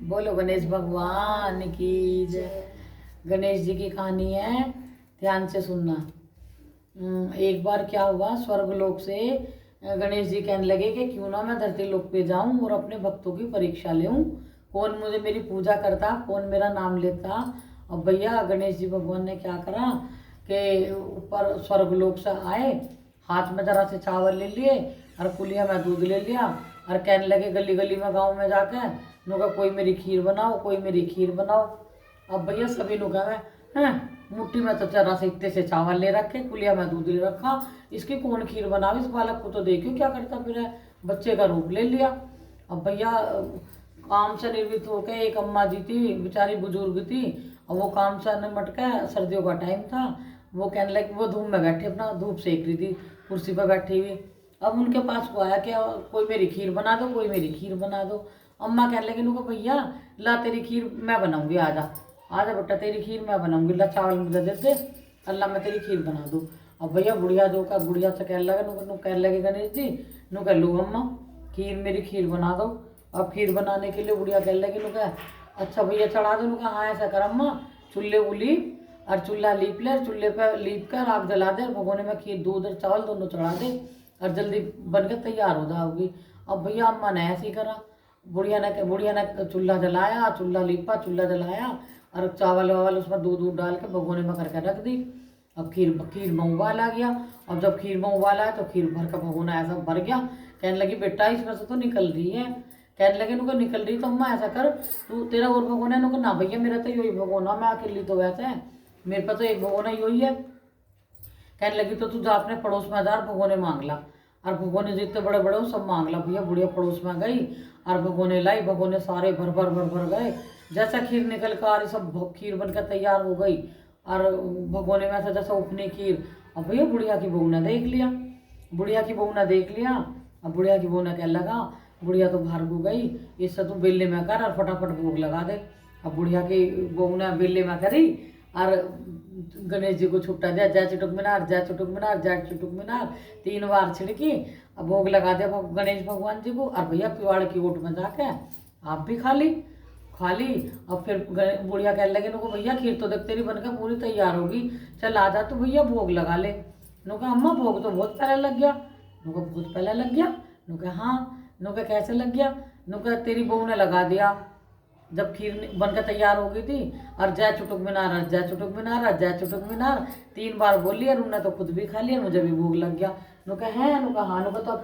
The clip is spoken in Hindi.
बोलो गणेश भगवान की जय। गणेश जी की कहानी है, ध्यान से सुनना। एक बार क्या हुआ, स्वर्गलोक से गणेश जी कहने लगे कि क्यों ना मैं धरती लोक पे जाऊं और अपने भक्तों की परीक्षा लूं, कौन मुझे मेरी पूजा करता, कौन मेरा नाम लेता। अब भैया गणेश जी भगवान ने क्या करा कि ऊपर स्वर्गलोक से आए, हाथ में जरा से चावल ले लिए और कुलिया में दूध ले लिया और कहने लगे गली गली में गाँव में जाके नुका कोई मेरी खीर बनाओ, कोई मेरी खीर बनाओ। अब भैया सभी नुका में हैं, मुट्ठी में तो जरा से इतने से चावल ले रखे, कुलिया में दूध ले रखा, इसकी कौन खीर बनाओ, इस बालक को तो देखियो क्या करता फिर है, बच्चे का रूप ले लिया। अब भैया काम से निर्वित होकर एक अम्मा जी थी, बेचारी बुजुर्ग थी, और वो काम से निमट के, सर्दियों का टाइम था, वो कहने लगे, वो धूप में बैठी अपना धूप सेक रही थी कुर्सी पर बैठी हुई। अब उनके पास को आया कि कोई मेरी खीर बना दो, कोई मेरी खीर बना दो। अम्मा कहने लगी उनको, भैया ला तेरी खीर मैं बनाऊंगी, आजा आजा बेटा तेरी खीर मैं बनाऊंगी, ला चावल मुझे दे दे, अल्लाह मैं तेरी खीर बना दूँ। अब भैया बुढ़िया जो का बुढ़िया से कहने लगा, नु कहने लगे गणेश जी, नु कह लो अम्मा खीर, मेरी खीर बना दो। अब खीर बनाने के लिए बुढ़िया कहने लगी, नु कह अच्छा भैया चढ़ा दो। नु कहा हाँ ऐसा कर अम्मा, चूल्हे को लीप और चूल्हा लीप ले, चूल्हे पर लीप कर आग जला दे, भगोने में खीर दूध और चावल दोनों चढ़ा दे और जल्दी बनकर तैयार हो जाओगी। अब भैया अम्मा ने ऐसे ही करा, बुढ़िया ने चूल्हा जलाया, चूल्हा लीपा, चूल्हा जलाया और चावल वावल उसमें दूध दूध डाल के भगोने में करके रख दी। अब खीर में उबाल आ गया, और जब खीर में उबाल आया तो खीर भर का भगोना ऐसा भर गया। कहने लगी बेटा इसमें से तो निकल रही है, कहने लगे नुको निकल रही तो अम्मा ऐसा कर तू तेरा और भगोना है, नुको ना भैया मेरा तो यही भगोना, मैं अकेली तो वैसे है, मेरे पास तो एक भगोना यही है। कहने लगी तो तू जा अपने पड़ोस में हजार भगोने मांग ला, और भगोने जितने बड़े बड़े हो सब मांग ला। भैया बुढ़िया पड़ोस में गई और भगोने लाई, भगोने सारे भर भर भर भर गए, जैसा खीर निकल कर आ रही सब खीर बनकर तैयार हो गई, और भगोने में से जैसा उठनी खीर। अब भैया बुढ़िया की बहू ने देख लिया, बुढ़िया की बहू ने देख लिया। अब बुढ़िया की बहू ने कहने लगा, बुढ़िया तो बाहर को गई, इससे तू बेले में कर और फटाफट भोग लगा दे। अब बुढ़िया की बहू ने बेले में करी और गणेश जी को छुट्टा दिया, जय चुटुक मीनार, जय चुटुक मीनार, जय चुटुक मीनार, 3 बार छिड़की, अब भोग लगा दिया गणेश भगवान जी को। और भैया पिवाड़ की ओट में जाके आप भी खा ली। अब फिर बुढ़िया कहने लगे नुको भैया खीर तो देख तेरी बनकर पूरी तैयार होगी, चल आ जा तो भैया भोग लगा ले। नुका अम्मा भोग तो बहुत पहले लग गया। नुका बहुत पहले लग गया। नुका हाँ। नुका कैसे लग गया। नुका तेरी बहू ने लगा दिया जब खीर बनकर तैयार हो गई थी, और जय चुटुक मीनार, जय चुटुक मीनार, जय चुटुक मीनार 3 बार बोली, और उन्होंने तो खुद भी खा लिया, मुझे भी भूख लग गया। नुका है, नुका हाँ, नुका तो